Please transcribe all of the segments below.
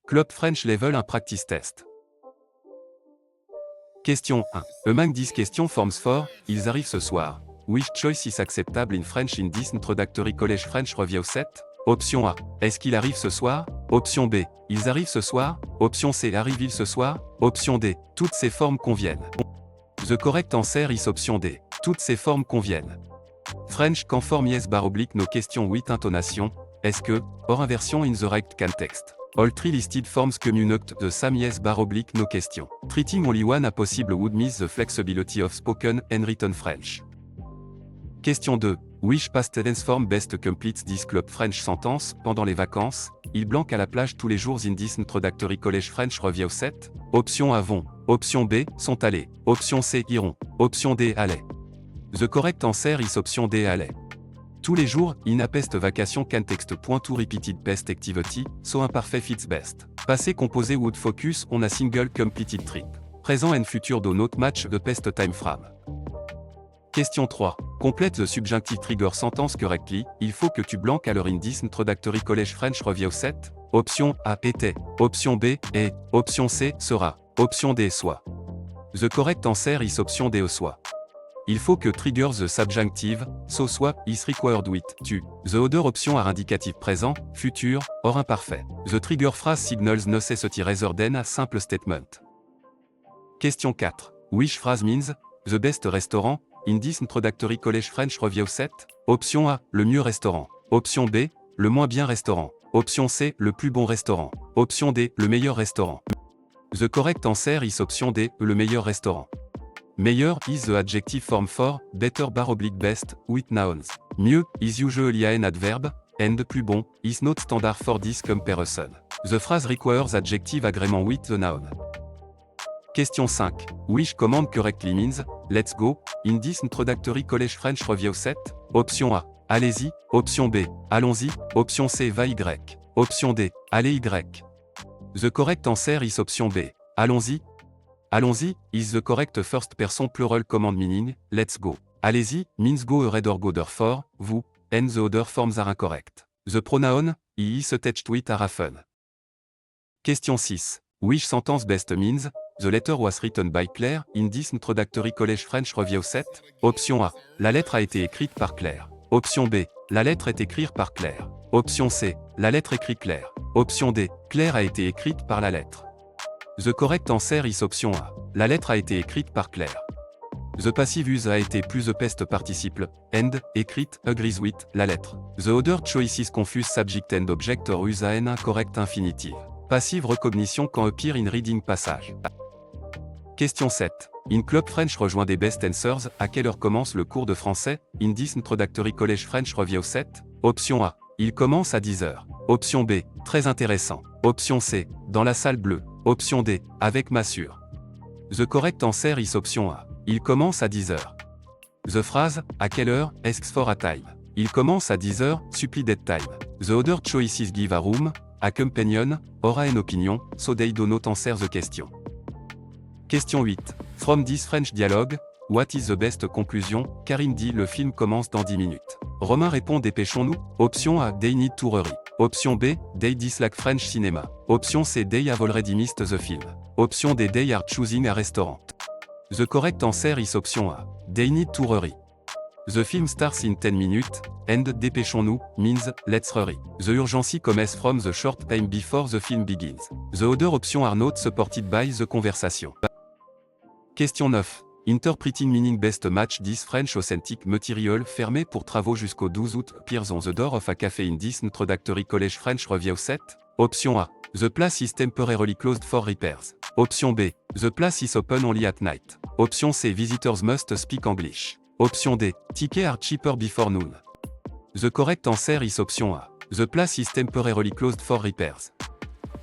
Club French Level 1 Practice Test. Question 1. Among 10 questions forms 4, ils arrivent ce soir. Which choice is acceptable in French in this introductory college French review set? Option A. Est-ce qu'il arrive ce soir? Option B. Ils arrivent ce soir? Option C. Arrive-t-il ce soir? Option D. Toutes ces formes conviennent. The correct answer is option D. Toutes ces formes conviennent. French can form yes / no question with intonation. Est-ce que, or inversion in the right context. All three listed forms communicate the same yes / no question. Treating only one a possible would miss the flexibility of spoken and written French. Question 2. Which past tense form best completes this club French sentence? Pendant les vacances, ils blanquent à la plage tous les jours in this introductory college French review set? Option A vont. Option B, sont allés. Option C, iront. Option D, allaient. The correct answer is option D, allaient. Tous les jours, in a pest vacation context. To repeated past activity, so imparfait fits best. Passé composé would focus on a single completed trip. Présent and future do not match the past time frame. Question 3. Complete the subjunctive trigger sentence correctly. Il faut que tu blanques à l'heure in this introductory college French review set. Option A, était. Option B, est. Option C, sera. Option D, soit. The correct answer is option D, soit. Il faut que trigger the subjunctive, so soit, is required with, tu. The other option are indicatif présent, futur, or imparfait. The trigger phrase signals necessity rather than a simple statement. Question 4. Which phrase means, the best restaurant, in this introductory college French review set? Option A, le mieux restaurant. Option B, le moins bien restaurant. Option C, le plus bon restaurant. Option D, le meilleur restaurant. The correct answer is option D, le meilleur restaurant. Meilleur is the adjective form for, better / best, with nouns. Mieux is usually an adverb, and plus bon is not standard for this comparison. The phrase requires adjective agreement with the noun. Question 5. Which command correctly means, let's go, in this introductory college French review set? Option A, allez-y. Option B, allons-y. Option C, va Y. Option D, allez Y. The correct answer is option B, allons-y. Allons-y is the correct first person plural command meaning, let's go. Allez-y means go ahead or go therefore, vous, and the other forms are incorrect. The pronoun, he is attached with are often. Question 6. Which sentence best means, the letter was written by Claire, in this introductory college French review set? Option A. La lettre a été écrite par Claire. Option B. La lettre est écrite par Claire. Option C. La lettre écrit Claire. Option D. Claire a été écrite par la lettre. The correct answer is option A. La lettre a été écrite par Claire. The passive use a été plus the past participle, and, écrite, agrees with, la lettre. The other choices confuse subject and object or use an incorrect infinitive. Passive recognition quand appear in reading passage. Question 7. In Club French rejoint des best answers. À quelle heure commence le cours de français? In this introductory college French review set? Option A. Il commence à 10h. Option B. Très intéressant. Option C. Dans la salle bleue. Option D. Avec Massure. The correct answer is option A. Il commence à 10h. The phrase, à quelle heure, asks for a time. Il commence à 10h, supplie that time. The other choices give a room, a companion, or an opinion, so they do not answer the question. Question 8. From this French dialogue, what is the best conclusion? Karim dit le film commence dans 10 minutes. Romain répond dépêchons-nous. Option A, they need to hurry. Option B, they dislike French cinema. Option C, they have already missed the film. Option D, they are choosing a restaurant. The correct answer is option A. They need to hurry. The film starts in 10 minutes, and dépêchons-nous means let's hurry. The urgency comes from the short time before the film begins. The other options are not supported by the conversation. Question 9. Interpreting meaning best match this French authentic material fermé pour travaux jusqu'au 12 août appears on the door of a cafe in this introductory college French review set? Option A. The place is temporarily closed for repairs. Option B. The place is open only at night. Option C. Visitors must speak English. Option D. Tickets are cheaper before noon. The correct answer is option A. The place is temporarily closed for repairs.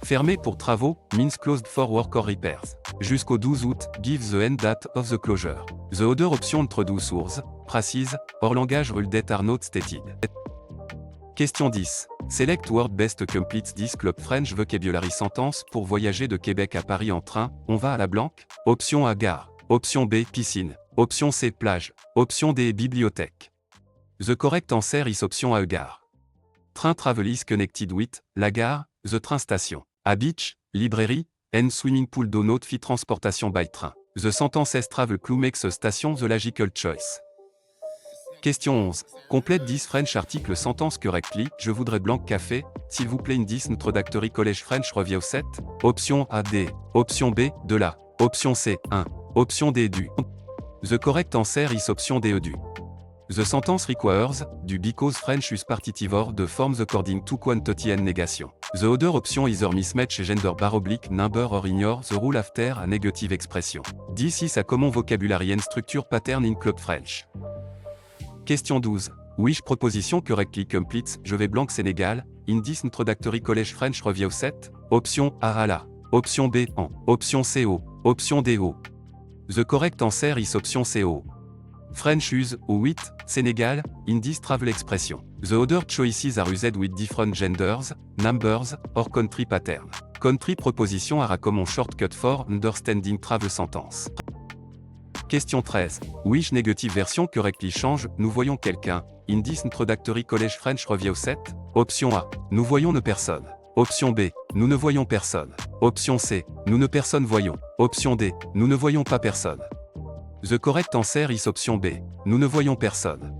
Fermé pour travaux means closed for work or repairs. Jusqu'au 12 août gives the end date of the closure. The other option introduce source, précise, or langage rule that are not stated. Question 10. Select word best completes this Club French vocabulary sentence pour voyager de Québec à Paris en train, on va à la Blanque? Option A, gare. Option B, piscine. Option C, plage. Option D, bibliothèque. The correct answer is option A, gare. Train travel is connected with, la gare, the train station. A beach, librairie, and swimming pool do not fit transportation by train. The sentence is travel clue makes a station the logical choice. Question 11. Complète 10 French article sentence correctly. Je voudrais blanc café, s'il vous plaît. Indice introductory college French review 7. Option A D. Option B, de la. Option C, 1. Option D, du. The correct answer is option D, du. The sentence requires, du because French is partitive de forms according to quantity and negation. The other option is either mismatch gender / number or ignore the rule after a negative expression. This is a common vocabulary and structure pattern in Club French. Question 12. Which proposition correctly completes Je vais blanc Sénégal, in this introductory college French review 7. Option A à la. Option B en. Option C au. Option D au. The correct answer is option C au. French use, ou with, Sénégal, in this travel expression. The other choices are used with different genders, numbers, or country pattern. Country proposition are a common shortcut for understanding travel sentence. Question 13. Which negative version correctly change Nous voyons quelqu'un, in this introductory college French review 7. Option A. Nous voyons ne personne. Option B. Nous ne voyons personne. Option C. Nous ne personne voyons. Option D. Nous ne voyons pas personne. The correct answer is option B. Nous ne voyons personne.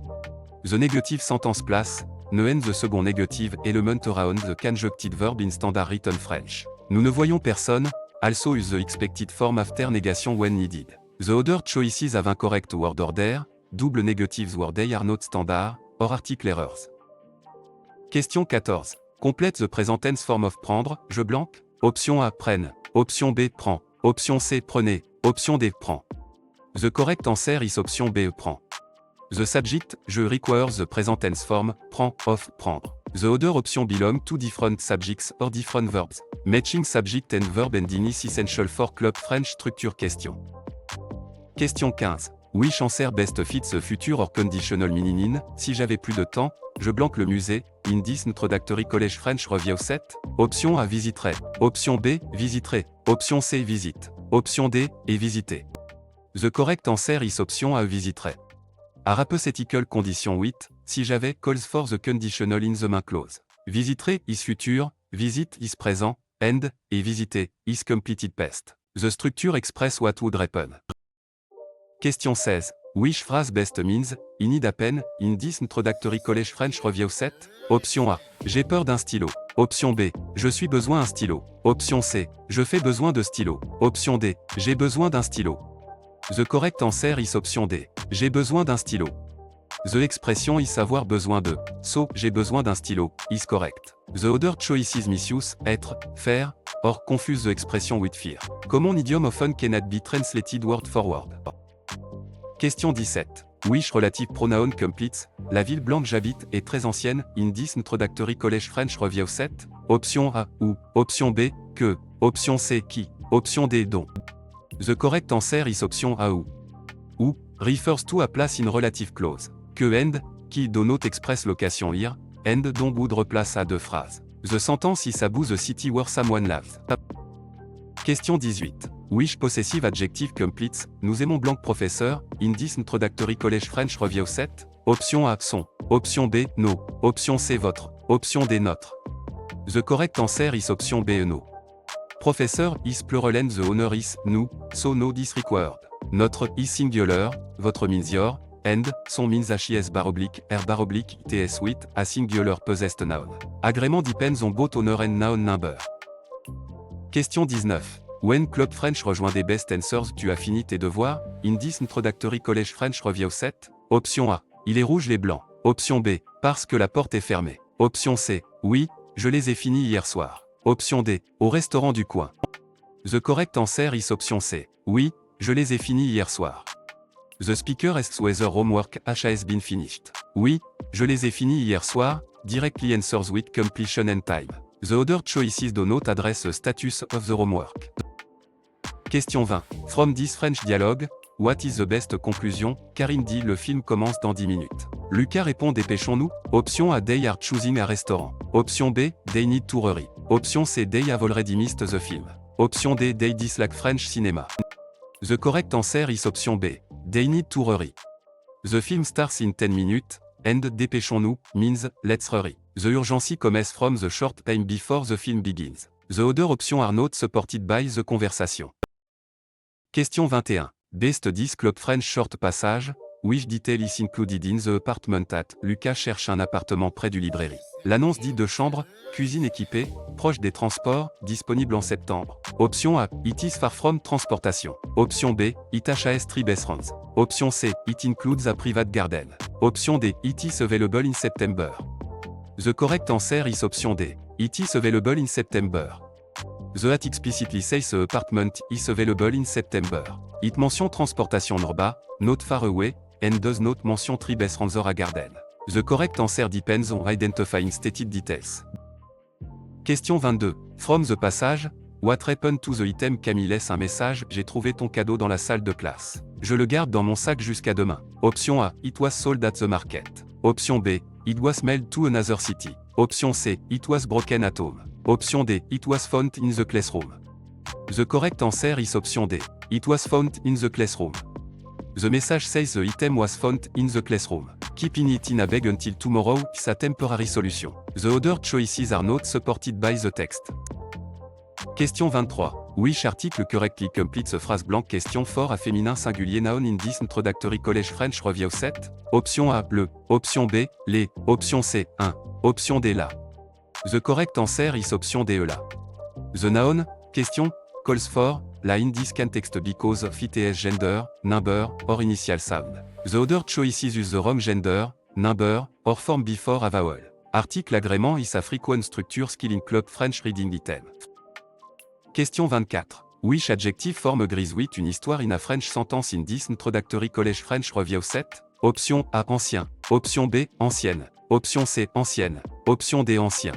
The negative sentence place, ne and the second negative element around the conjuncted verb in standard written French. Nous ne voyons personne, also use the expected form after negation when needed. The other choices have incorrect word order, double negatives word they are not standard, or article errors. Question 14. Complète the present tense form of prendre, je blanc. Option A, prenne. Option B, prend. Option C, prenez. Option D, prend. The correct answer is option B, prend. The subject, je requires the present tense form, prend, of, prendre. The other option belong to different subjects or different verbs. Matching subject and verb ending is essential for Club French structure question. Question 15. Which answer best fits the future or conditional meaning? Si j'avais plus de temps, je blanc le musée, in this introductory college French review 7. Option A, visiterai. Option B, visiterai. Option C, visite. Option D, et visiter. The correct answer is option A, visiterai. A hypothetical condition 8, si j'avais calls for the conditional in the main clause. Visiterai is future, visit is présent, and, et visiter, is completed past. The structure express what would happen. Question 16. Which phrase best means, in need a pen, in this introductory college French review 7? Option A. J'ai peur d'un stylo. Option B. Je suis besoin d'un stylo. Option C. Je fais besoin de stylo. Option D. J'ai besoin d'un stylo. The correct answer is option D. J'ai besoin d'un stylo. The expression is avoir besoin de. So, j'ai besoin d'un stylo, is correct. The other choices misuse, être, faire, or confuse the expression with fear. Common idiom often cannot be translated word for word. Question 17. Which relative pronoun completes, la ville blanche j'habite est très ancienne, in this introductory college French review 7. Option A, ou. Option B, que. Option C, qui. Option D, dont. The correct answer is option A, ou. Ou, refers to a place in relative clause. Que and, qui do not express location here, and dont would replace à deux phrases. The sentence is about the city where someone lives. Question 18. Which possessive adjective completes, nous aimons blanc professeur, in this introductory college French review 7. Option A, son. Option B, no. Option C, votre. Option D, notre. The correct answer is option B, no. Professeur is plural and the honor is, nous, so no this required. Notre is singular, votre means your, and, son means HIS R TS with, a singular possessed noun. Agrément depends on both honor and noun number. Question 19. When Club French rejoint des best answers tu as fini tes devoirs, in this introductory college French review 7. Option A. Il est rouge les blancs. Option B. Parce que la porte est fermée. Option C. Oui, je les ai finis hier soir. Option D. Au restaurant du coin. The correct answer is option C. Oui, je les ai finis hier soir. The speaker asks whether homework has been finished. Oui, je les ai finis hier soir, directly answers with completion and time. The other choices do not address the status of the homework. Question 20. From this French dialogue, what is the best conclusion? Karine dit le film commence dans 10 minutes. Lucas répond dépêchons-nous. Option A, they are choosing a restaurant. Option B, they need to hurry. Option C, they have already missed the film. Option D, they dislike French cinema. The correct answer is option B, they need to hurry. The film starts in 10 minutes, and dépêchons-nous means let's hurry. The urgency comes from the short time before the film begins. The other option are not supported by the conversation. Question 21. Best 10 Club French Short Passage. Which detail is included in the apartment at? Lucas cherche un appartement près du librairie. L'annonce dit 2 chambres, cuisine équipée, proche des transports, disponible en septembre. Option A. It is far from transportation. Option B. It has 3 bedrooms. Option C. It includes a private garden. Option D. It is available in September. The correct answer is option D. It is available in September. The at explicitly says the apartment is available in September. It mention transportation norba, not far away, and does not mention 3 bedrooms or a garden. The correct answer depends on identifying stated details. Question 22. From the passage, what happened to the item? Camille laisse un message, j'ai trouvé ton cadeau dans la salle de classe. Je le garde dans mon sac jusqu'à demain. Option A. It was sold at the market. Option B. It was mailed to another city. Option C. It was broken at home. Option D. It was found in the classroom. The correct answer is option D. It was found in the classroom. The message says the item was found in the classroom. Keeping it in a bag until tomorrow is a temporary solution. The other choices are not supported by the text. Question 23. Which article correctly completes a phrase blank? Question for a féminin singulier noun in this introductory college French review set. Option A, le. Option B, les. Option C, un. Option D, la. The correct answer is option D, la. The noun, question, calls for, la in this context because of its gender, number, or initial sound. The other choices use the wrong gender, number, or form before a vowel. Article agrément is a frequent structure skill in club French reading item. Question 24. Which adjective form agrees with une histoire in a French sentence in this introductory college French review set? Option A, ancien. Option B, ancienne. Option C, ancienne. Option D, ancien.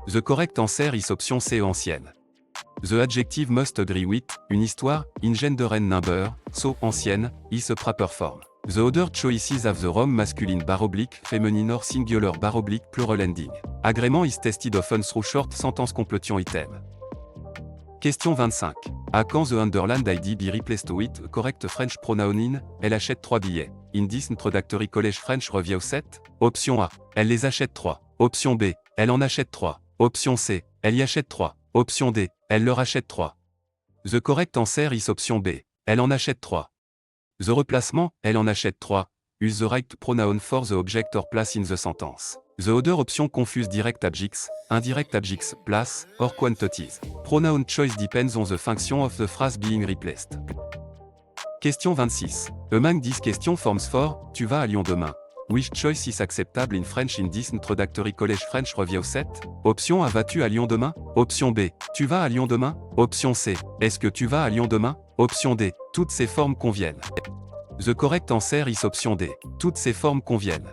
The correct answer is option C, ancienne. The adjective must agree with, une histoire, in gender and number, so ancienne, is a proper form. The other choices have the wrong masculine / feminine or singular / plural ending. Agrément is tested often through short sentence completion item. Question 25. À quand the underlined ID be replaced with a correct French pronoun in? Elle achète 3 billets. In this introductory college French review set? Option A. Elle les achète 3. Option B. Elle en achète 3. Option C. Elle y achète 3. Option D. Elle leur achète 3. The correct answer is option B. Elle en achète 3. The replacement, elle en achète 3, use the right pronoun for the object or place in the sentence. The other option confuse direct objects, indirect objects, place, or quantities. Pronoun choice depends on the function of the phrase being replaced. Question 26. Among these question forms for, tu vas à Lyon demain. Which choice is acceptable in French in this introductory college French review set? Option A, vas-tu à Lyon demain? Option B, tu vas à Lyon demain? Option C, est-ce que tu vas à Lyon demain? Option D, toutes ces formes conviennent. The correct answer is option D, toutes ces formes conviennent.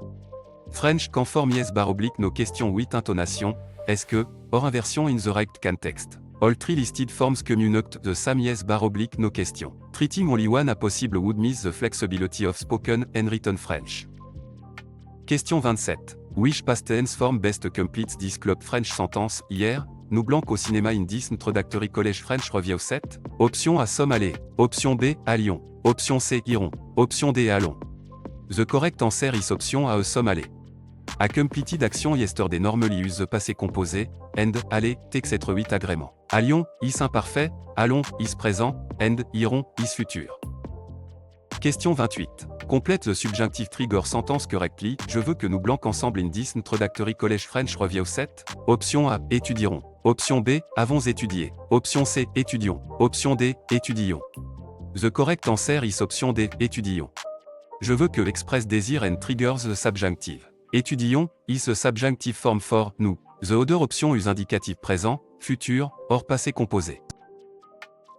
French can form yes / no question with intonation, est-ce que, or inversion in the right context. All 3 listed forms communicate the same yes / no question. Treating only one a possible would miss the flexibility of spoken and written French. Question 27. Which past tense form best completes this club French sentence? Hier, nous blanc au cinéma in this introductory college French review set? Option A, sommes allés. Option B, à Lyon. Option C, iront. Option D, allons. The correct answer is option A, sommes allés. A completed action yesterday normally use the passé composé, and, aller, takes être 8 agrément. À Lyon, is imparfait, allons, is présent, and, iront, is futur. Question 28. Complète the subjunctive trigger sentence correctly. Je veux que nous blanc ensemble in this introductory college French review set. Option A, étudierons. Option B, avons étudié. Option C, étudions. Option D, étudions. The correct answer is option D, étudions. Je veux que express desire and triggers the subjunctive. Étudions, is a subjunctive form for, nous. The other option use indicatif présent, futur, or passé composé.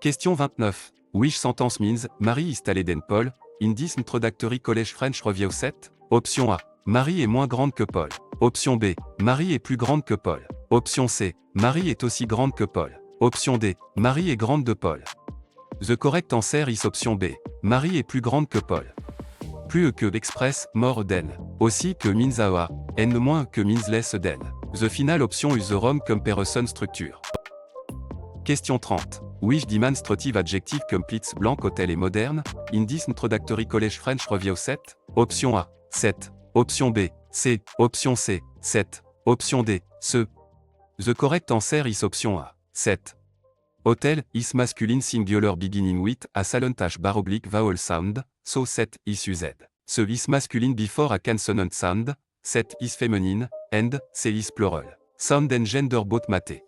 Question 29. Which sentence means, Marie is taller than Paul, in this introductory college French review set? Option A. Marie est moins grande que Paul. Option B. Marie est plus grande que Paul. Option C. Marie est aussi grande que Paul. Option D. Marie est grande de Paul. The correct answer is option B. Marie est plus grande que Paul. Plus que express, more than. Aussi que means a, and moins que means less than. The final option is the wrong comparison structure. Question 30. Which demonstrative adjective completes blank hôtel et moderne, in this introductory college French review set? Option A, 7. Option B, C. Option C, 7. Option D, ce. The correct answer is option A, 7. Hotel, is masculine singular beginning with a silent h bar oblique vowel sound, so 7 is used. Ce is masculine before a consonant sound, 7 is feminine, and, c'est is plural. Sound and gender both mate.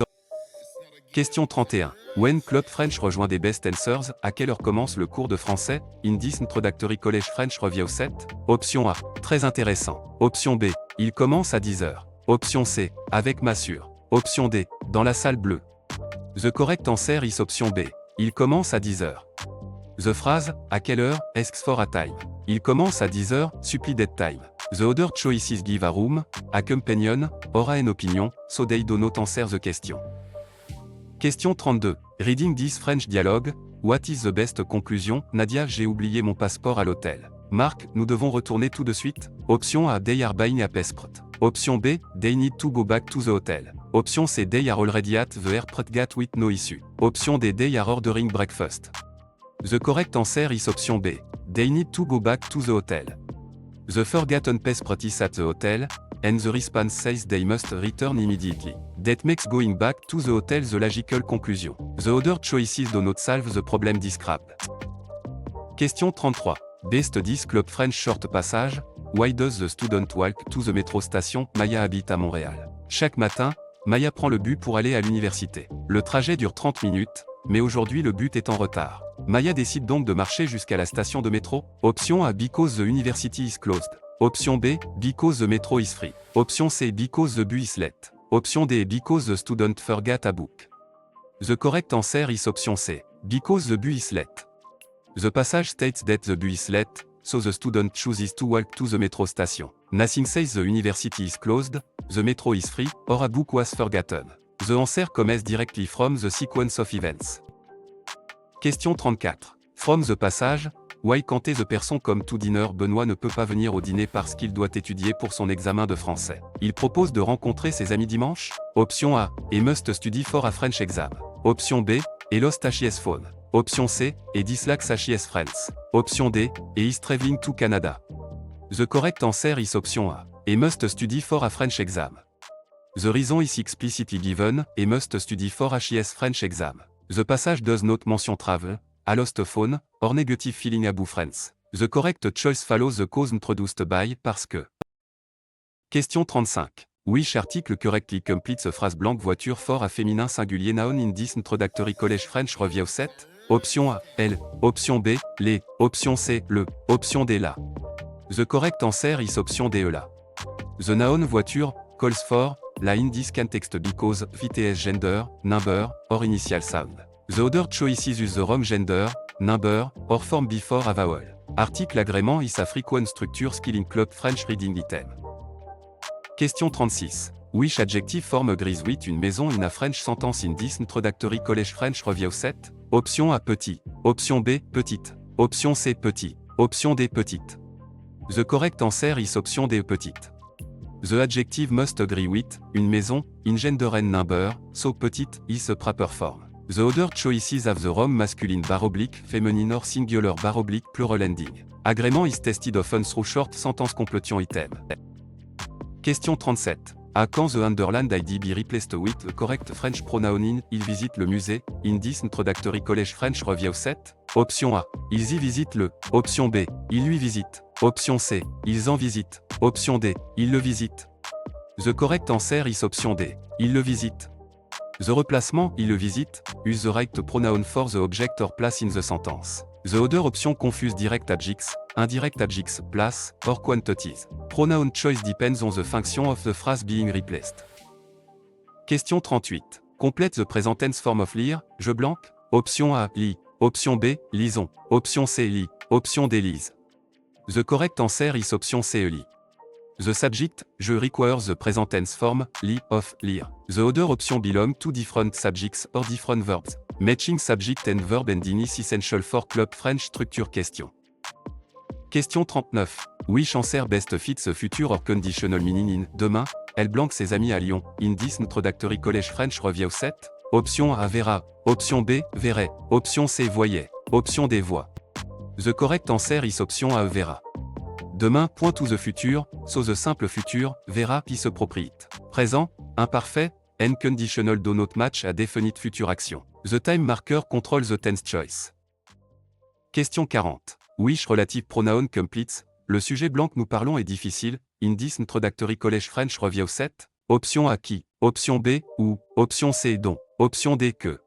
Question 31. When Club French rejoint des Best Answers, à quelle heure commence le cours de français? In this introductory college French review set? Option A. Très intéressant. Option B. Il commence à 10h. Option C. Avec Massure. Option D. Dans la salle bleue. The correct answer is option B. Il commence à 10h. The phrase, à quelle heure, asks for a time. Il commence à 10h, supplie that time. The other choices give a room, a companion, or an opinion, so they do not answer the question. Question 32. Reading this French dialogue, what is the best conclusion? Nadia, j'ai oublié mon passeport à l'hôtel. Marc, nous devons retourner tout de suite? Option A, they are buying a passport. Option B, they need to go back to the hotel. Option C, they are already at the airport gate with no issue. Option D, they are ordering breakfast. The correct answer is option B. They need to go back to the hotel. The forgotten passport is at the hotel, and the response says they must return immediately. That makes going back to the hotel the logical conclusion. The other choices do not solve the problem described. Question 33. Best 10 Club French short passage. Why does the student walk to the metro station? Maya habite à Montréal. Chaque matin, Maya prend le bus pour aller à l'université. Le trajet dure 30 minutes, mais aujourd'hui le bus est en retard. Maya décide donc de marcher jusqu'à la station de métro. Option A, because the university is closed. Option B, because the metro is free. Option C, because the bus is late. Option D, because the student forgot a book. The correct answer is option C, because the bus is late. The passage states that the bus is late, so the student chooses to walk to the metro station. Nothing says the university is closed, the metro is free, or a book was forgotten. The answer comes directly from the sequence of events. Question 34. From the passage, why can't the person come to dinner? Benoît ne peut pas venir au dîner parce qu'il doit étudier pour son examen de français. Il propose de rencontrer ses amis dimanche? Option A, he must study for a French exam. Option B, he lost his phone. Option C, he dislikes his friends. Option D, he is traveling to Canada. The correct answer is option A, he must study for a French exam. The reason is explicitly given, he must study for his French exam. The passage does not mention travel, a lost phone, or negative feeling about friends. The correct choice follows the cause introduced by, parce que. Question 35. Which article correctly completes a phrase blank voiture for a féminin singulier noun in this introductory college French review set? Option A, elle. Option B, les. Option C, le. Option D, la. The correct answer is option D, la. The noun voiture calls for la in this context because VTS gender, number, or initial sound. The other choices use the wrong gender, number, or form before a vowel. Article agrément is a frequent structure skill in club French reading item. Question 36. Which adjective form agrees with une maison in a French sentence in this introductory college French review set? Option A, petit. Option B, petite. Option C, petit. Option D, petite. The correct answer is option D, petite. The adjective must agree with une maison in gender and number, so petite is a proper form. The other choices have the wrong masculine bar oblique, feminine or singular bar oblique plural ending. Agreement is tested often through short sentence completion item. Question 37. À quand the underlined ID be replaced with the correct French pronoun in? Il visite le musée, in this introductory college French review set? Option A. Ils y visitent le. Option B. Ils lui visitent. Option C. Ils en visitent. Option D. Ils le visitent. The correct answer is option D. Ils le visitent. The replacement, il le visite, use the right pronoun for the object or place in the sentence. The other option confuse direct adjectives, indirect adjectives, place, or quantities. Pronoun choice depends on the function of the phrase being replaced. Question 38. Complete the present tense form of lire, je blanque. Option A, lis. Option B, lisons. Option C, lis. Option D, lise. The correct answer is option C, lis. The subject, je requires the present tense form, li, of, lire. The other option belong to different subjects or different verbs. Matching subject and verb ending is essential for club French structure question. Question 39. Which answer best fits the future or conditional meaning in demain, elle blanque ses amis à Lyon, in this introductory college French review set? Option A, verra. Option B, verrait. Option C, voyait. Option D, voit. The correct answer is option A, verra. Demain, point to the future, so the simple future, verra, qui se propriété. Présent, imparfait, Conditional do not match a definite future action. The time marker control the tense choice. Question 40. Which relative pronoun completes? Le sujet blanc que nous parlons est difficile. In this introductory college French review set. Option A qui. Option B ou. Option C dont. Option D que.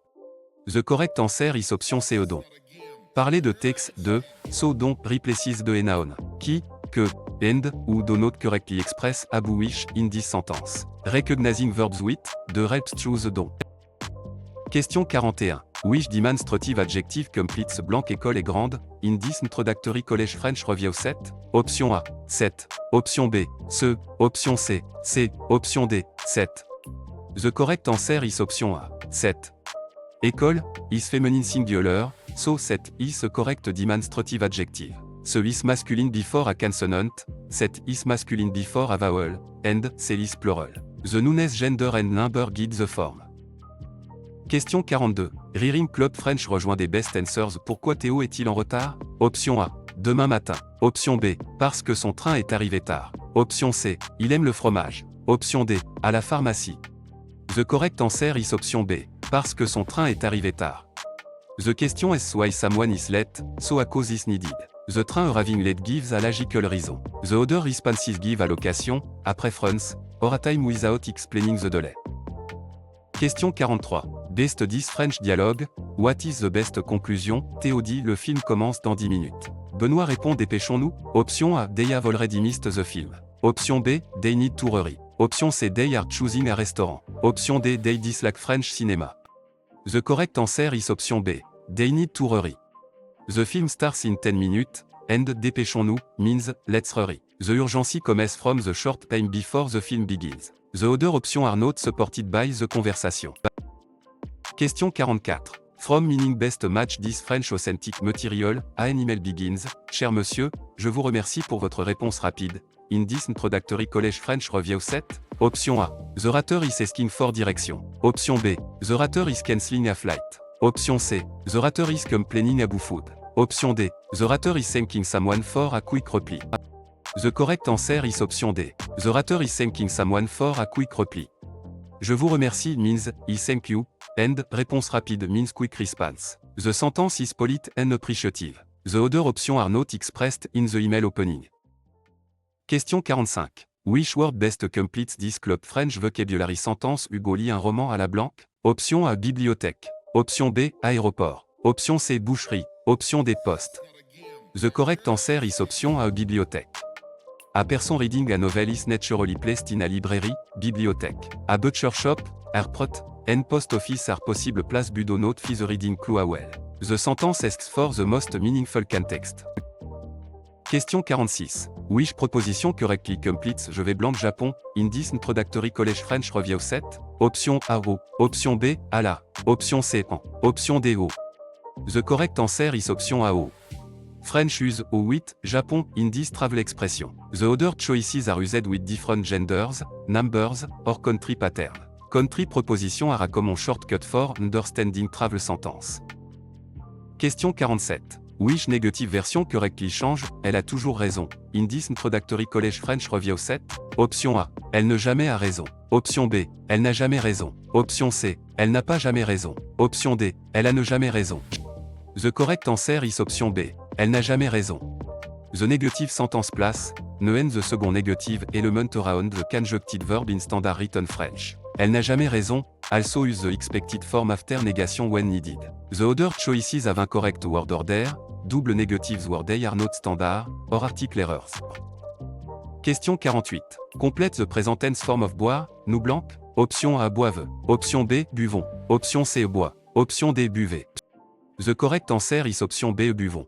The correct answer is option C dont. Parler de texte de, so dont, replaces de noun. Qui, que, and, ou do not correctly express abu wish in this sentence. Recognizing verbs with, de helps choose dont. Question 41. Which demonstrative adjective completes blanc école est grande, in this introductory college French review set? Option A, 7. Option B, ce. Option C, C. Option D, 7. The correct answer is option A, 7. École, is feminine singular, so 7 is a correct demonstrative adjective. Ce is masculine before a consonant, 7 is masculine before a vowel, and C is plural. The nouns gender and number guide the form. Question 42. Rearing Club French rejoint des best answers. Pourquoi Théo est-il en retard? Option A. Demain matin. Option B. Parce que son train est arrivé tard. Option C. Il aime le fromage. Option D. À la pharmacie. The correct answer is option B. Parce que son train est arrivé tard. The question is why someone is late, so a cause is needed. The train arriving late gives a logical reason. The other responses give a location, a preference, or a time without explaining the delay. Question 43. Best 10 French dialogue. What is the best conclusion? Théo dit le film commence dans 10 minutes. Benoît répond dépêchons-nous. Option A. They have already missed the film. Option B. They need to hurry. Option C. They are choosing a restaurant. Option D. They dislike French cinema. The correct answer is option B. They need to hurry. The film starts in 10 minutes, and dépêchons-nous means let's hurry. The urgency comes from the short time before the film begins. The other options are not supported by the conversation. Question 44. From meaning best match this French authentic material, an email begins. Cher monsieur, je vous remercie pour votre réponse rapide. In this introductory college French review set. Option A. The orator is asking for direction. Option B. The orator is cancelling a flight. Option C. The orator is complaining about food. Option D. The orator is thanking someone for a quick reply. The correct answer is option D. The orator is thanking someone for a quick reply. Je vous remercie means I thank you, and réponse rapide means quick response. The sentence is polite and appreciative. The other options are not expressed in the email opening. Question 45. Which word best completes this club French vocabulary sentence? Hugo lit un roman à la blanque. Option A. Bibliothèque. Option B. Aéroport. Option C. Boucherie. Option D. Poste. The correct answer is option A. Bibliothèque. A person reading a novel is naturally placed in a library, bibliothèque. A butcher shop, airport, and post office are possible place but do not fit the reading clue well. The sentence asks for the most meaningful context. Question 46. Which proposition correctly completes je vais blanc Japon, in this introductory college French review set? Option A O. Option B, à la. Option C en. Option D O. The correct answer is option A O. French use o with Japon in this travel expression. The other choices are used with different genders, numbers, or country pattern. Country proposition are a common shortcut for understanding travel sentence. Question 47. Which negative version correctly change? Elle a toujours raison. In this introductory college French review set. Option A. Elle ne jamais a raison. Option B. Elle n'a jamais raison. Option C. Elle n'a pas jamais raison. Option D. Elle a ne jamais raison. The correct answer is option B. Elle n'a jamais raison. The negative sentence place, ne and the second negative element around the conjuncted verb in standard written French. Elle n'a jamais raison, also use the expected form after negation when needed. The other choices have incorrect word order, double negatives word they are not standard, or article errors. Question 48. Complete the present tense form of boire, nous blanc. Option A boive. Option B buvons. Option C bois. Option D buvez. The correct answer is option B buvons.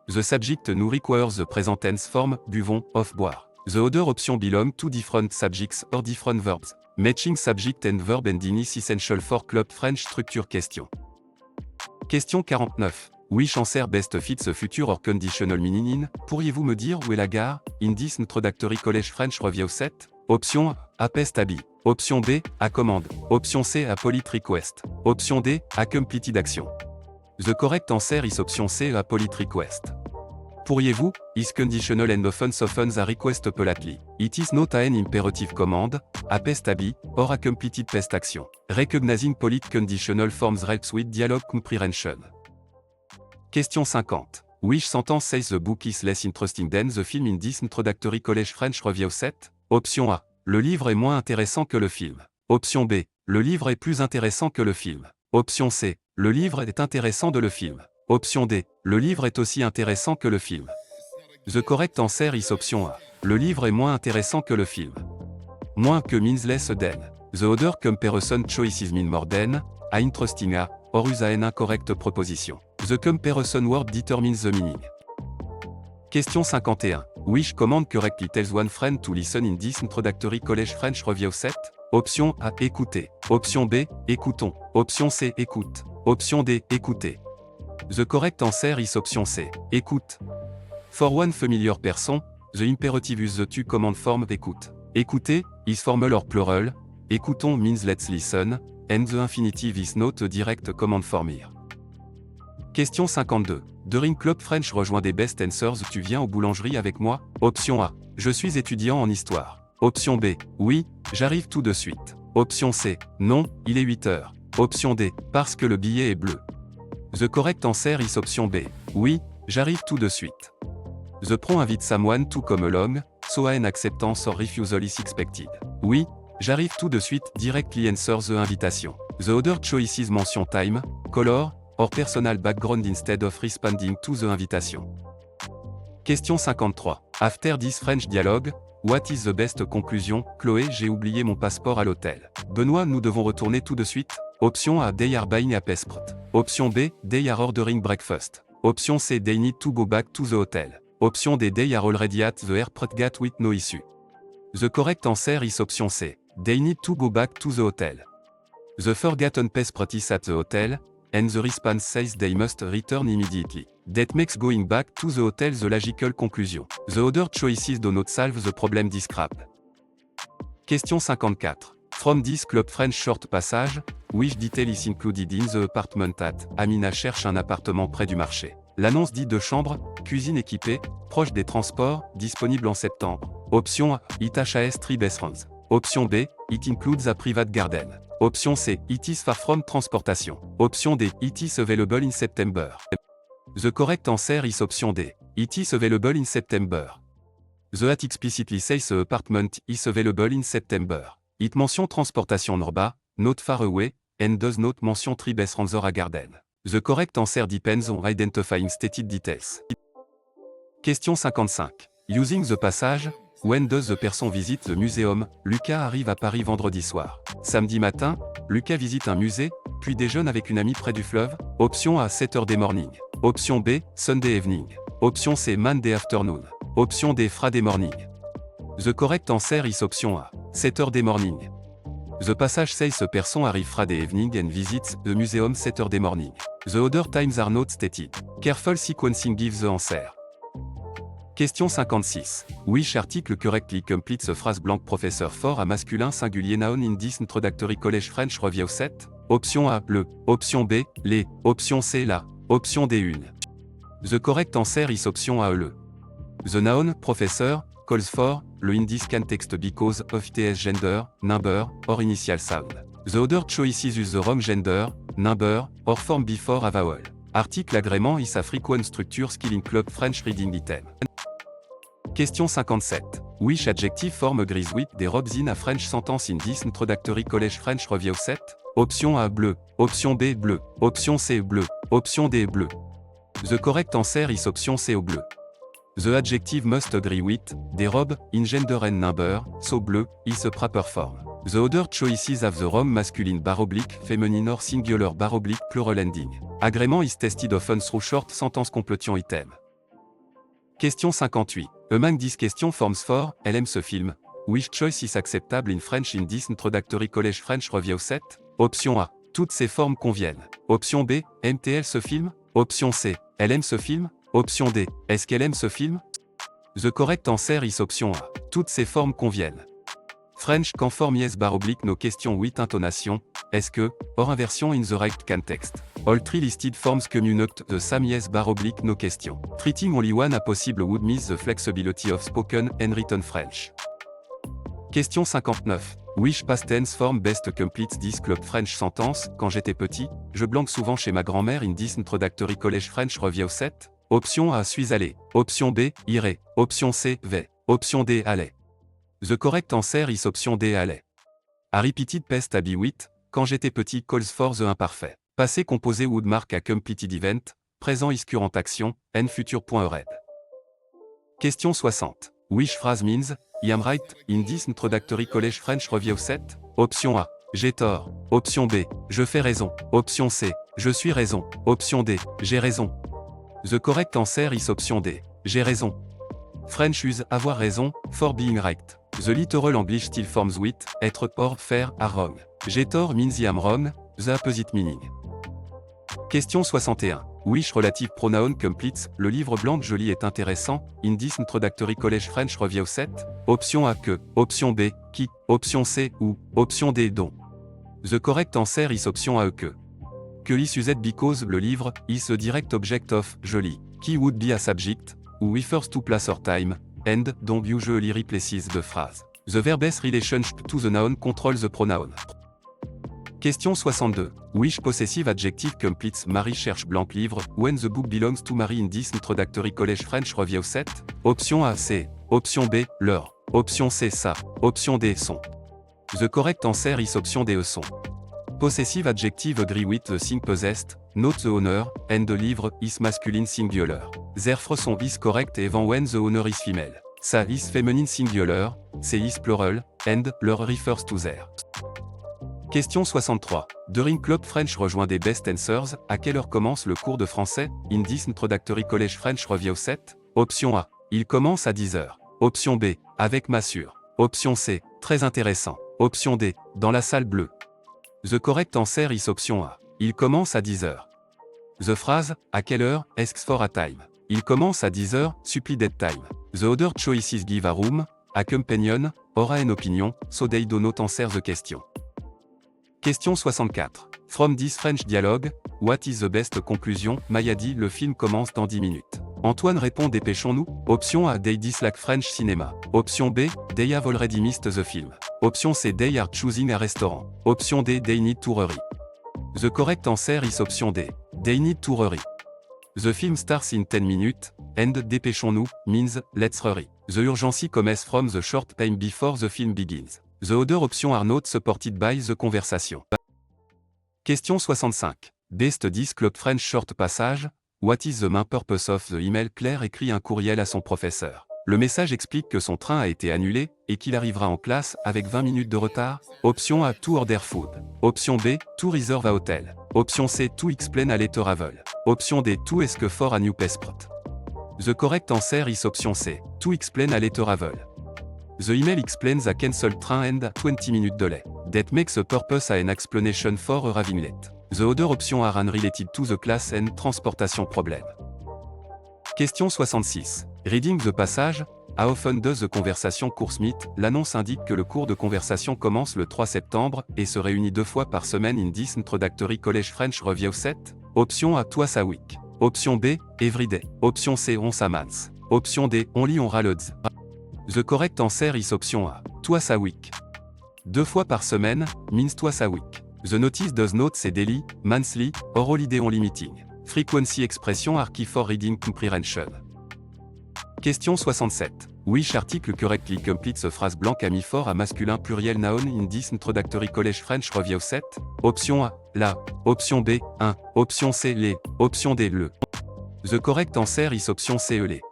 The subject now requires the present tense form, buvons, of boire. The other option belong to different subjects or different verbs. Matching subject and verb ending is essential for club French structure question. Question 49. Which answer best fits the future or conditional meaning in? Pourriez-vous me dire où est la gare? In this introductory college French review set? Option A. Pest habit. Option B. À commande. Option C. A polite request. Option D. A completed action. The correct answer is option C. A polite request. Pourriez-vous, is conditional and often softens a request politely. It is not an imperative command, a pest abi, or a completed pest action. Recognizing polite conditional forms helps with dialogue comprehension. Question 50. Which sentence says the book is less interesting than the film in this introductory college French review set? Option A. Le livre est moins intéressant que le film. Option B. Le livre est plus intéressant que le film. Option C. Le livre est intéressant de le film. Option D. Le livre est aussi intéressant que le film. The correct answer is option A. Le livre est moins intéressant que le film. Moins que means less than. The other comparison choices mean more than, a interesting a, or use an incorrect proposition. The comparison word determines the meaning. Question 51. Which command correctly tells one friend to listen in this introductory college French review set? Option A. Écouter. Option B. Écoutons. Option C. Écoute. Option D. Écouter. The correct answer is option C. Écoute. For one familiar person, the imperative use the to command form écoute. Écouter is formal or plural. Écoutons means let's listen, and the infinitive is not a direct command form here. Question 52. During Club French rejoint des best answers. Tu viens aux boulangeries avec moi? Option A. Je suis étudiant en histoire. Option B. Oui, j'arrive tout de suite. Option C. Non, il est 8 heures. Option D. Parce que le billet est bleu. The correct answer is option B. Oui, j'arrive tout de suite. The pro invite someone to come along, so an acceptance or refusal is expected. Oui, j'arrive tout de suite directly answer the invitation. The other choices mention time, color, or personal background instead of responding to the invitation. Question 53. After this French dialogue, what is the best conclusion? Chloé, j'ai oublié mon passeport à l'hôtel. Benoît, nous devons retourner tout de suite. Option A. They are buying a passport. Option B. They are ordering breakfast. Option C. They need to go back to the hotel. Option D. They are already at the airport gate with no issue. The correct answer is option C. They need to go back to the hotel. The forgotten passport is at the hotel, and the response says they must return immediately. That makes going back to the hotel the logical conclusion. The other choices do not solve the problem described. Question 54. From this Club French short passage, which detail is included in the apartment at? Amina cherche un appartement près du marché. L'annonce dit 2 chambres, cuisine équipée, proche des transports, disponible en septembre. Option A. It has 3 bedrooms. Option B. It includes a private garden. Option C. It is far from transportation. Option D. It is available in September. The correct answer is option D. It is available in September. The at explicitly says the apartment is available in September. It mention transportation norba, not far away, and does not mention 3 bedrooms or a garden. The correct answer depends on identifying stated details. Question 55. Using the passage, when does the person visit the museum? Lucas arrive à Paris vendredi soir. Samedi matin, Lucas visite un musée, puis déjeune avec une amie près du fleuve. Option A. 7h des morning. Option B. Sunday evening. Option C. Monday afternoon. Option D. Friday morning. The correct answer is option A. 7h des morning. The passage says a person arrive Friday evening and visits the museum 7h des morning. The other times are not stated. Careful sequencing gives the answer. Question 56. Which article correctly completes the phrase blank professeur fort à masculin singulier noun in this introductory college French review set? Option A. Le. Option B. Les. Option C. La. Option D. Une. The correct answer is option A. Le. The noun, professeur, calls for, le in this context because of its gender, number, or initial sound. The other choices use the wrong gender, number, or form before a vowel. Article agrément is a frequent structure skill in club French reading item. Question 57. Which adjective form agrees with des robes in a French sentence in this introductory college French review set? Option A. Bleu. Option B. Bleu. Option C. Bleu. Option D. Bleu. The correct answer is option C. Au bleu. The adjective must agree with, des robes, in gender and number, so bleu, is a proper form. The other choices have the wrong masculine bar oblique, feminine or singular bar oblique plural ending. Agreement is tested often through short sentence completion item. Question 58. Among these question forms for, elle aime ce film. Which choice is acceptable in French in this introductory college French review set? Option A. Toutes ces formes conviennent. Option B. Aime-t-elle ce film? Option C. Elle aime ce film? Option D. Est-ce qu'elle aime ce film? The correct answer is option A. Toutes ces formes conviennent. French conform yes bar oblique no question with intonation. Est-ce que, or inversion in the right context. All three listed forms communicate the same yes / no question. Treating only one a possible would miss the flexibility of spoken and written French. Question 59. Which past tense form best completes this club French sentence? Quand j'étais petit, je blanque souvent chez ma grand-mère in this introductory college French review set. Option A, suis allé. Option B, irai. Option C, vais. Option D, allait. The correct answer is option D, allait. A repeated past a be with, quand j'étais petit calls for the imparfait. Passé composé would mark a completed event, présent is current action, and future.red. Question 60. Which phrase means, I am right, in this introductory college French review set? Option A, j'ai tort. Option B, je fais raison. Option C, je suis raison. Option D, j'ai raison. The correct answer is option D, j'ai raison. French use avoir raison, for being right. The literal English still forms with, être or faire are wrong. J'ai tort means I am wrong, the opposite meaning. Question 61. Which relative pronoun completes, le livre blanc de Jolie est intéressant, in this introductory college French review set? Option A que, option B, qui, option C ou, option D dont. The correct answer is option A que. Que is used because le livre is a direct object of Jolie, qui would be a subject, ou refers to place or time, and dont usually replaces the phrase. The verb's relationship to the noun controls the pronoun. Question 62. Which possessive adjective completes Marie cherche blanc livre, when the book belongs to Marie in this introductory college French review set? Option A, c'est. Option B, leur. Option C, ça. Option D, son. The correct answer is option D, son. Possessive adjective agree with the thing possessed, note the owner, and the livre is masculine singular. Therefore son is correct even when the owner is female. Ça is feminine singular, c'est is plural, and leur refers to their. Question 63. During Club French rejoint des best answers, à quelle heure commence le cours de français, in this introductory college French review set? Option A. Il commence à 10h. Option B. Avec Massure. Option C. Très intéressant. Option D. Dans la salle bleue. The correct answer is option A. Il commence à 10h. The phrase, à quelle heure, asks for a time. Il commence à 10h, supplie that time. The other choices give a room, a companion, or an opinion, so they do not answer the question. Question 64. From this French dialogue, what is the best conclusion? Maya dit, le film commence dans 10 minutes. Antoine répond, dépêchons-nous. Option A, they dislike French cinema. Option B, they have already missed the film. Option C, they are choosing a restaurant. Option D, they need to hurry. The correct answer is option D, they need to hurry. The film starts in 10 minutes, and dépêchons-nous means let's hurry. The urgency comes from the short time before the film begins. The other options are not supported by the conversation. Question 65. Best 10 Club French short passage. What is the main purpose of the email? Claire écrit un courriel à son professeur. Le message explique que son train a été annulé et qu'il arrivera en classe avec 20 minutes de retard. Option A, to order food. Option B, to reserve a hotel. Option C, to explain a letter travel. Option D, to ask for a new passport. The correct answer is option C, to explain a letter travel. The email explains a cancelled train and 20 minutes delay. That makes a purpose an explanation for arriving late. The other options are unrelated to the class and transportation problem. Question 66. Reading the passage. How often does the conversation course meet? L'annonce indique que le cours de conversation commence le 3 septembre et se réunit 2 fois par semaine in this introductory college French review set. Option A, twice a week. Option B, every day. Option C, once a month. Option D, only on holidays. The correct answer is option A, twice a week. 2 fois par semaine means twice a week. The notice does not say daily, monthly, or holiday only meeting. Frequency expression are key for reading comprehension. Question 67. Which article correctly completes a phrase blanc à mi-fort à masculin pluriel noun in this introductory college French review set? Option A, la. Option B, un. Option C, les. Option D, le. The correct answer is option C, les.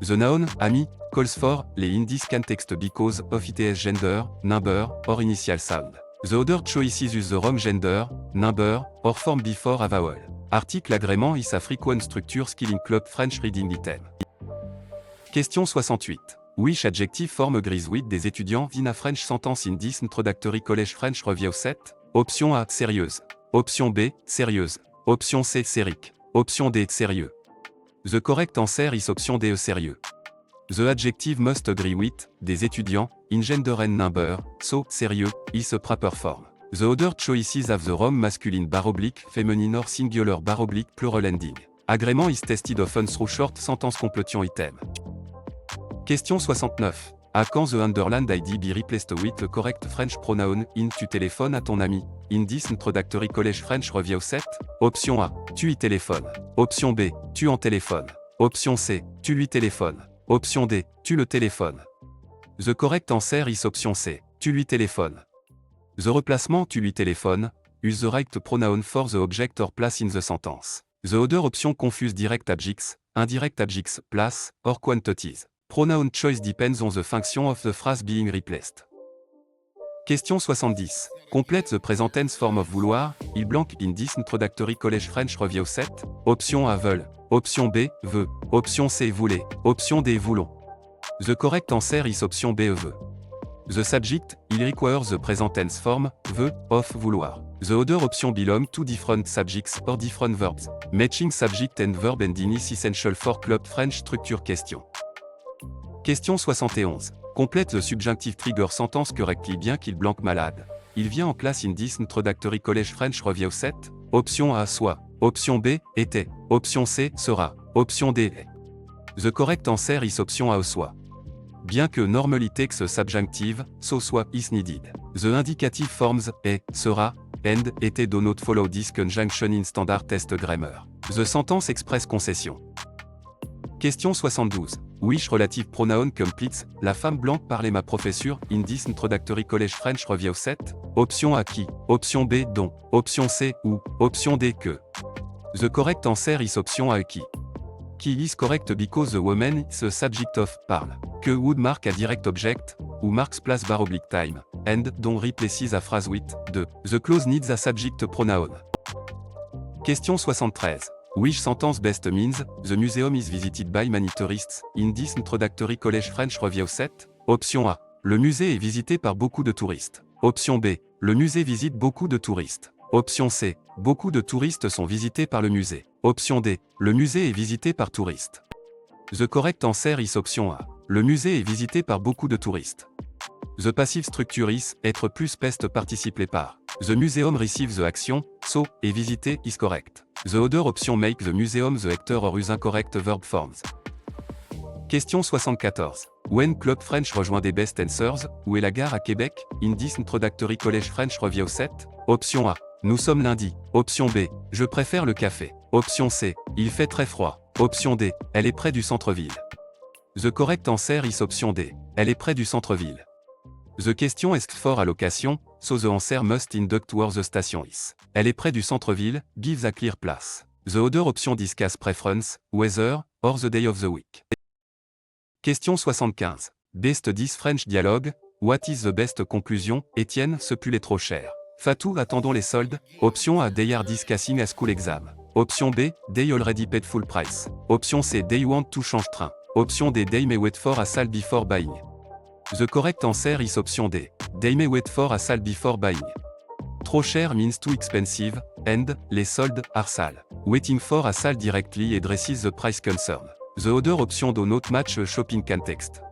The noun, ami, calls for, les in this context because of its gender, number, or initial sound. The other choices use the wrong gender, number, or form before a vowel. Article agrément is a frequent structure skill in club French reading item. Question 68. Which adjective form agrees with des étudiants in a French sentence in this introductory college French review set? Option A, sérieuse. Option B, sérieuse. Option C, sérique. Option D, sérieux. The correct answer is option D, sérieux. The adjective must agree with, des étudiants, in gender and number, so, sérieux, is a proper form. The other choices have the wrong masculine feminine or singular plural ending. Agreement is tested often through short sentence completion item. Question 69. À quand the underlined ID be replaced with the correct French pronoun in tu téléphones à ton ami? In this introductory college French review set? Option A. Tu y téléphones. Option B. Tu en téléphones. Option C. Tu lui téléphones. Option D. Tu le téléphones. The correct answer is option C. Tu lui téléphones. The replacement tu lui téléphones, use the right pronoun for the object or place in the sentence. The other option confuse direct objects, indirect objects, place, or quantities. Pronoun choice depends on the function of the phrase being replaced. Question 70. Complete the present tense form of vouloir, il blank in this introductory college French review set. Option A veulent. Option B veut. Option C voulait. Option D voulons. The correct answer is option B veut. The subject, il requires the present tense form, veut, of vouloir. The other option belong to different subjects or different verbs. Matching subject and verb ending is essential for club French structure question. Question 71. Complète the subjunctive trigger sentence correctly bien qu'il blank malade. Il vient en classe in this introductory college French review set. Option A soit. Option B était. Option C sera. Option D est. The correct answer is option A soit. Bien que normally takes subjunctive, so soit is needed. The indicative forms est, sera, and, était do not follow this conjunction in standard test grammar. The sentence express concession. Question 72. Which relative pronoun completes, la femme blanche parlait ma professure, in this introductory college French review set? Option A qui, option B dont, option C ou, option D que. The correct answer is option A qui. Qui is correct because the woman is the subject of parle. Que would mark a direct object, ou marks place bar oblique time, and dont replaces a phrase with, de. The clause needs a subject pronoun. Question 73. Which sentence best means, the museum is visited by many tourists, in this introductory college French review set? Option A. Le musée est visité par beaucoup de touristes. Option B. Le musée visite beaucoup de touristes. Option C. Beaucoup de touristes sont visités par le musée. Option D. Le musée est visité par touristes. The correct answer is option A. Le musée est visité par beaucoup de touristes. The passive structure is, être plus peste participé par. The museum receives the action, so, et visiter is correct. The other option make the museum the actor or use incorrect verb forms. Question 74. When Club French rejoint des best answers, où est la gare à Québec? In this introductory college French review set? Option A. Nous sommes lundi. Option B. Je préfère le café. Option C. Il fait très froid. Option D. Elle est près du centre-ville. The correct answer is option D. Elle est près du centre-ville. The question asked for allocation, so the answer must induct where the station is. Elle est près du centre-ville, gives a clear place. The other option discuss preference, weather, or the day of the week. Question 75. Best 10 French dialogue, what is the best conclusion? Étienne, ce pull est trop cher. Fatou, attendons les soldes. Option A, they are discussing a school exam. Option B, they already paid full price. Option C, they want to change train. Option D, they may wait for a sale before buying. The correct answer is option D. They may wait for a sale before buying. Trop cher means too expensive, and, les soldes, are sale. Waiting for a sale directly addresses the price concern. The other option do not match a shopping context.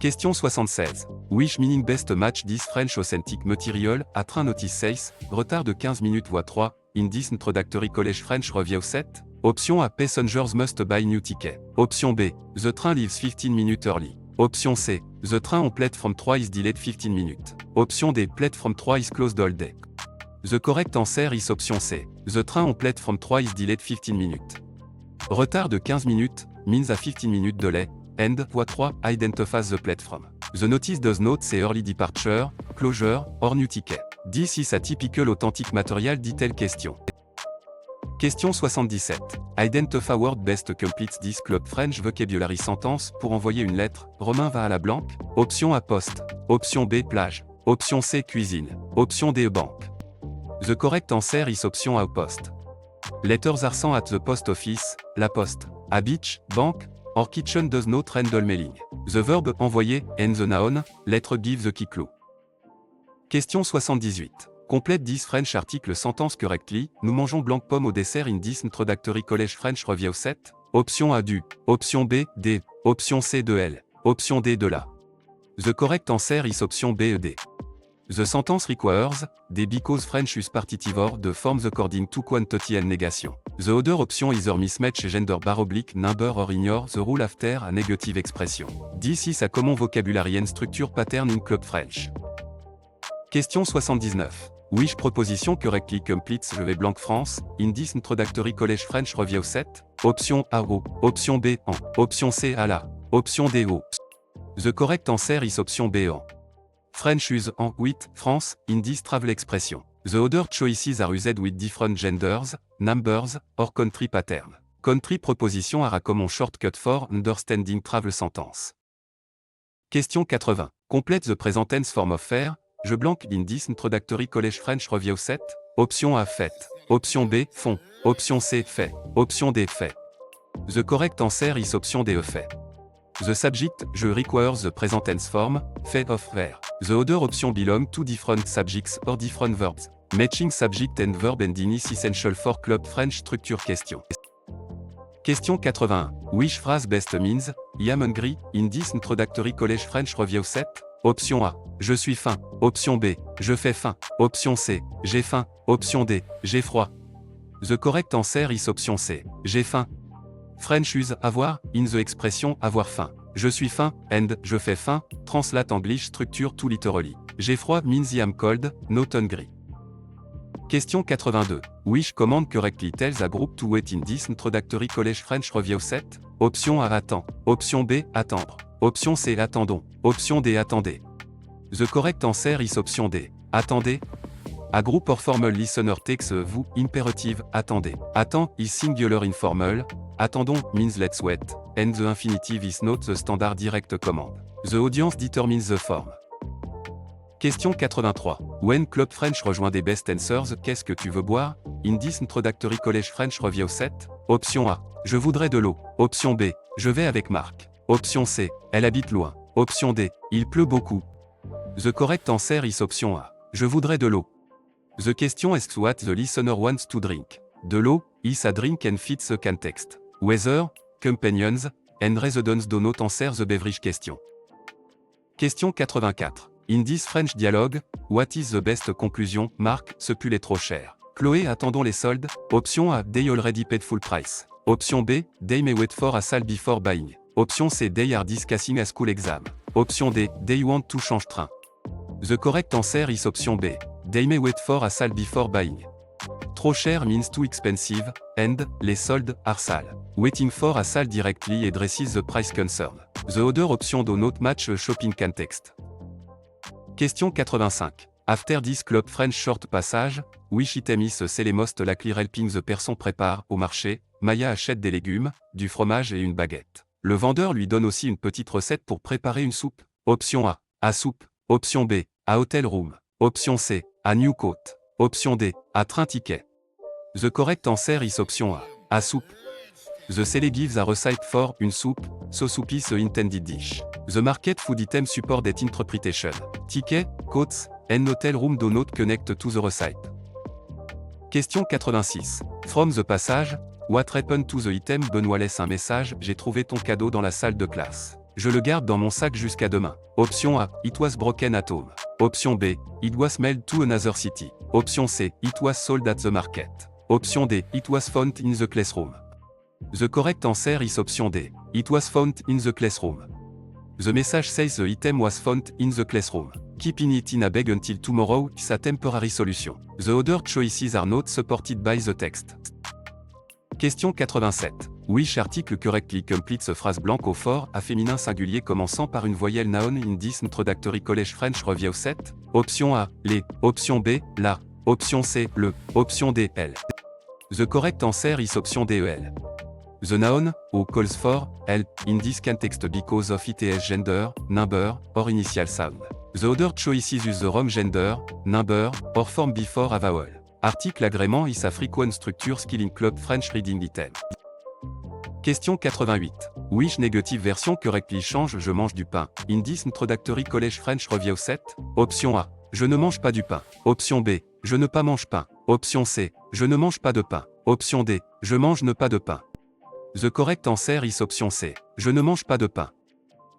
Question 76. Which meaning best match this French authentic material, à train notice says, retard de 15 minutes voie 3, in this introductory college French review set? Option A, passengers must buy new ticket. Option B, the train leaves 15 minutes early. Option C, the train on platform 3 is delayed 15 minutes. Option D, platform 3 is closed all day. The correct answer is option C, the train on platform 3 is delayed 15 minutes. Retard de 15 minutes, means a 15 minutes delay, and, voie 3, identifies the platform. The notice does not say early departure, closure, or new ticket. This is a typical authentic material detail question. Question 77. Identify word best completes this Club French vocabulary sentence pour envoyer une lettre. Romain va à la banque. Option A poste. Option B plage. Option C cuisine. Option D banque. The correct answer is option A poste. Letters are sent at the post office, la poste. A beach, bank, or kitchen does not handle mailing. The verb envoyer and the noun, lettre give the key clue. Question 78. Complète this French article sentence correctly. Nous mangeons blanc pomme au dessert in this introductory college French review set. Option A du. Option B, D. Option C de L. Option D de la. The correct answer is option B, D. The sentence requires, the because French is partitive the forms according to quantity and negation. The other option either mismatch gender / number or ignore the rule after a negative expression. This is a common vocabulary and structure pattern in Club French. Question 79. Which proposition correctly completes the blank France, in this introductory college French review set? Option A O, option B en, option C à la, option D O. The correct answer is option B en. French use en with France in this travel expression. The other choices are used with different genders, numbers, or country pattern. Country proposition are a common shortcut for understanding travel sentence. Question 80. Complete the present tense form of faire. Je blank in this introductory college French review set. Option A fait. Option B font. Option C fait. Option D fait. The correct answer is option D fait. The subject, je requires the present tense form, fait of where. The other option belong to different subjects or different verbs. Matching subject and verb ending is essential for Club French structure question. Question 81. Which phrase best means, I am hungry, in this introductory college French review set? Option A, je suis faim. Option B, je fais faim. Option C, j'ai faim. Option D, j'ai froid. The correct answer is option C, j'ai faim. French use avoir, in the expression avoir faim. Je suis faim, and je fais faim, translate English structure to literally. J'ai froid means I am cold, not hungry. Question 82. Which command correctly tells a group to wait in this introductory college French review set? Option A attend. Option B attendre. Option C attendons. Option D attendez. The correct answer is option D. Attendez. A group or formal listener takes a vous imperative attendez. Attend is singular informal. Attendons means let's wait, and the infinitive is not the standard direct command. The audience determines the form. Question 83. When Club French rejoint des best answers, qu'est-ce que tu veux boire? In this introductory college French review set? Option A. Je voudrais de l'eau. Option B. Je vais avec Marc. Option C. Elle habite loin. Option D. Il pleut beaucoup. The correct answer is option A. Je voudrais de l'eau. The question asks what the listener wants to drink. De l'eau is a drink and fits the context. Weather, companions, and residents do not answer the beverage question. Question 84. In this French dialogue, what is the best conclusion? Marc, ce pull est trop cher. Chloé, attendons les soldes. Option A, they already paid full price. Option B, they may wait for a sale before buying. Option C, they are discussing a school exam. Option D, they want to change train. The correct answer is option B. They may wait for a sale before buying. Trop cher means too expensive, and les soldes are sale. Waiting for a sale directly addresses the price concern. The other option do not match a shopping context. Question 85. After this Club French short passage, which item is the most likely helping the person prépare au marché? Maya achète des légumes, du fromage et une baguette. Le vendeur lui donne aussi une petite recette pour préparer une soupe. Option A, à soupe. Option B, à hotel room. Option C, à new coat. Option D, à train ticket. The correct answer is option A, à soupe. The seller gives a recipe for une soupe, so soup is the intended dish. The market food item support that interpretation. Ticket, coats, and hotel room do not connect to the recipe. Question 86. From the passage, what happened to the item? Benoît laisse un message, j'ai trouvé ton cadeau dans la salle de classe. Je le garde dans mon sac jusqu'à demain. Option A, it was broken at home. Option B, it was mailed to another city. Option C, it was sold at the market. Option D, it was found in the classroom. The correct answer is option D, it was found in the classroom. The message says the item was found in the classroom. Keeping it in a bag until tomorrow is a temporary solution. The other choices are not supported by the text. Question 87. Which article correctly completes a phrase blank au fort à féminin singulier commençant par une voyelle noun in this introductory college French review set? Option A, les. Option B, la. Option C, le. Option D, elle. The correct answer is option D, elle. The noun, ou calls for, help, in this context because of its gender, number, or initial sound. The other choices use the wrong gender, number, or form before a vowel. Article agrément is a frequent structure skill in Club French reading item. Question 88. Which negative version correctly change je mange du pain? In this introductory college French review set? Option A. Je ne mange pas du pain. Option B. Je ne pas mange pain. Option C. Je ne mange pas de pain. Option D. Je mange ne pas de pain. The correct answer is option C. Je ne mange pas de pain.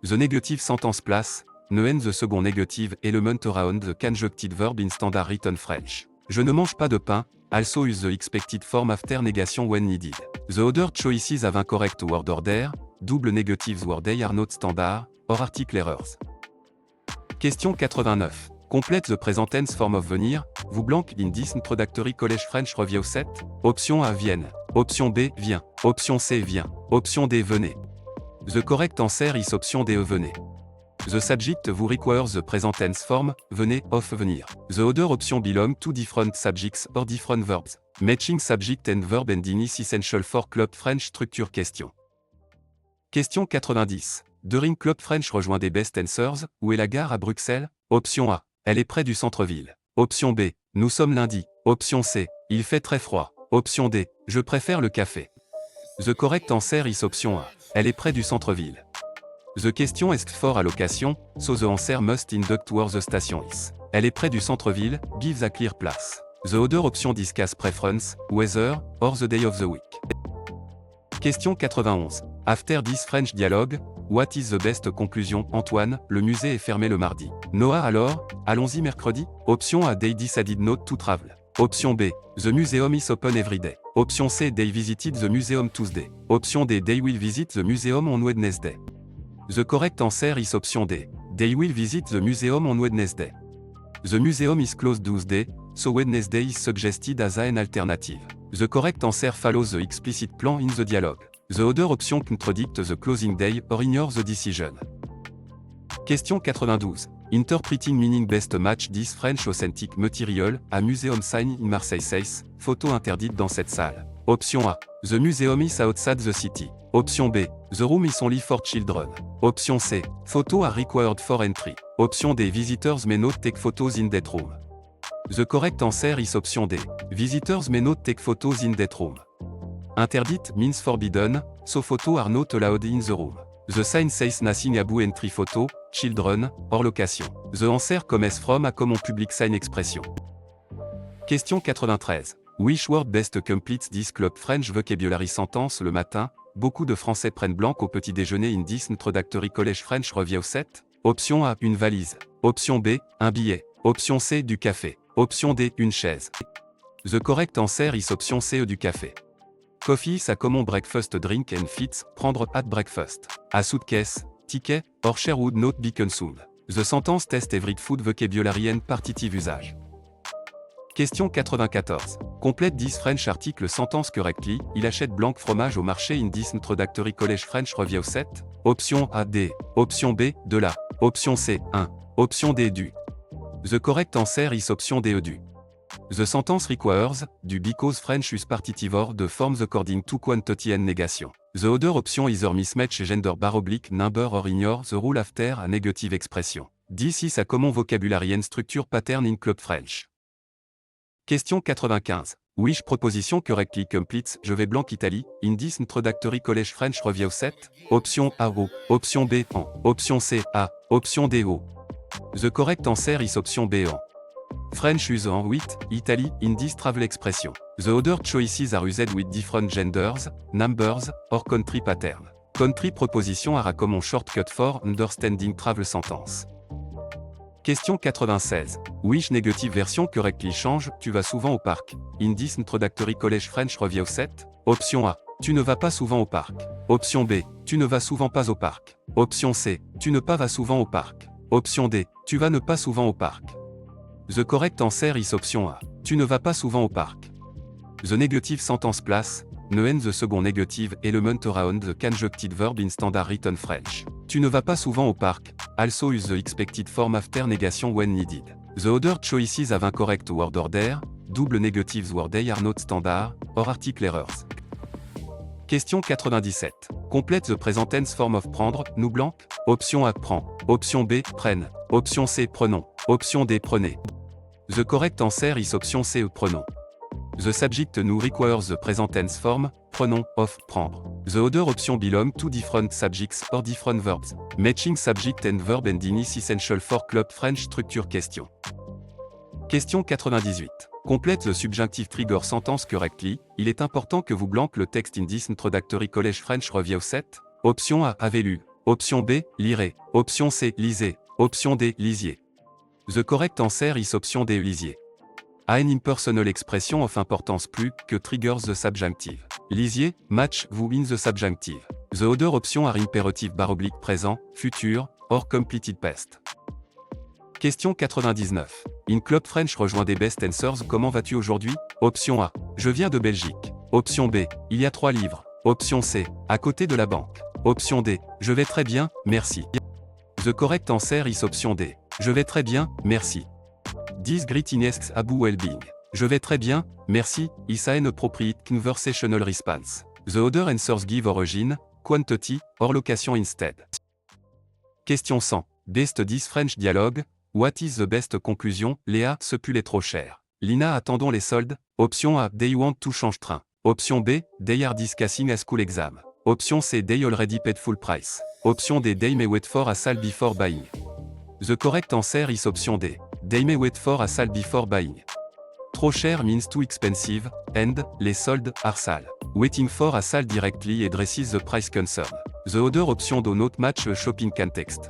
The negative sentence place, Neuen the second negative element around the conjuncted verb in standard written French. Je ne mange pas de pain, also use the expected form after negation when needed. The other choices have incorrect word order, double negatives word they are not standard, or article errors. Question 89. Complete the present tense form of venir, vous blank in this introductory college French review set. Option A vienne. Option B vient. Option C vient. Option D venez. The correct answer is option D venez. The subject vous requires the present tense form, venez, of venir. The other option belong to different subjects or different verbs. Matching subject and verb and is essential for Club French structure question. Question 90. During Club French rejoint des best answers, où est la gare à Bruxelles? Option A. Elle est près du centre-ville. Option B. Nous sommes lundi. Option C. Il fait très froid. Option D. Je préfère le café. The correct answer is option A. Elle est près du centre-ville. The question asked for allocation, so the answer must induct towards the station is. Elle est près du centre-ville, gives a clear place. The other option discuss preference, weather, or the day of the week. Question 91. After this French dialogue, what is the best conclusion? Antoine, le musée est fermé le mardi. Noah alors, allons-y mercredi? Option A. They decided not to travel. Option B. The museum is open every day. Option C. They visited the museum Tuesday. Option D. They will visit the museum on Wednesday. The correct answer is option D. They will visit the museum on Wednesday. The museum is closed Tuesday, so Wednesday is suggested as an alternative. The correct answer follows the explicit plan in the dialogue. The other option contradict the closing day or ignore the decision. Question 92. Interpreting meaning best match this French authentic material, a museum sign in Marseille says, photo interdite dans cette salle. Option A. The museum is outside the city. Option B. The room is only for children. Option C. Photos are required for entry. Option D. Visitors may not take photos in that room. The correct answer is option D. Visitors may not take photos in that room. Interdite means forbidden, so photos are not allowed in the room. The sign says nothing about entry photo, children, or location. The answer comes from a common public sign expression. Question 93. Which word best completes this Club French vocabulary sentence? Le matin, beaucoup de Français prennent blanc au petit déjeuner in this introductory college French review set. Option A. Une valise. Option B. Un billet. Option C. Du café. Option D. Une chaise. The correct answer is option C. Du café. Coffee is a common breakfast drink and fits, prendre at breakfast. A suitcase, ticket, or share would not be consumed. The sentence test every food vocabulary and partitive usage. Question 94. Complète this French article sentence correctly. Il achète blanc fromage au marché in this introductory college French review set. Option A. D. Option B. De la. Option C. 1. Option D. Du. The correct answer is option D. Du. The sentence requires, du because French use partitive or the forms according to quantity and negation. The other option either mismatch gender bar oblique number or ignore the rule after a negative expression. This is a common vocabulary and structure pattern in Club French. Question 95. Which proposition correctly completes je vais blanc Italie, in this introductory college French review set? Option A. O. Option B. En. Option C. A. Option D. O. The correct answer is option B. En. French use en 8, Italy, in this travel expression. The other choices are used with different genders, numbers, or country pattern. Country proposition are a common shortcut for understanding travel sentence. Question 96. Which negative version correctly change, tu vas souvent au parc, in this introductory college French review set? Option A. Tu ne vas pas souvent au parc. Option B. Tu ne vas souvent pas au parc. Option C. Tu ne pas vas souvent au parc. Option D. Tu vas ne pas souvent au parc. The correct answer is option A. Tu ne vas pas souvent au parc. The negative sentence place, neuen the second negative element around the conjuncted verb in standard written French. Tu ne vas pas souvent au parc, also use the expected form after negation when needed. The other choices have incorrect word order, double negatives word they are not standard, or article errors. Question 97. Complète the present tense form of prendre, nous blanc. Option A. Prend. Option B. Prenne. Option C. Prenons. Option D. Prenez. The correct answer is option C. Prenons. The subject nous requires the present tense form, prenons, of, prendre. The other option belong to different subjects or different verbs. Matching subject and verb and is essential for Club French structure question. Question 98. Complète the subjunctive trigger sentence correctly. Il est important que vous blanc le texte in this introductory college French review set. Option A. Avez lu. Option B. Lirez. Option C. Lisez. Option D. Lisier. The correct answer is option D. Lisier. An impersonal expression of importance plus que triggers the subjunctive. Lisier, match, vous in the subjunctive. The other option are imperative / présent, futur, or completed past. Question 99. In Club French rejoint des best answers. Comment vas-tu aujourd'hui? Option A. Je viens de Belgique. Option B. Il y a 3 livres. Option C. À côté de la banque. Option D. Je vais très bien, merci. The correct answer is option D. Je vais très bien, merci. This greetings about well-being. Je vais très bien, merci, is an appropriate conversational response. The other answers give origin, quantity, or location instead. Question 100. Best 10 French dialogue. What is the best conclusion? Léa, ce pull est trop cher. Lina, attendons les soldes. Option A. They want to change train. Option B. They are discussing a school exam. Option C. They already paid full price. Option D. They may wait for a sale before buying. The correct answer is option D. They may wait for a sale before buying. Trop cher means too expensive, and, les soldes, are sale. Waiting for a sale directly addresses the price concern. The other option do not match a shopping context.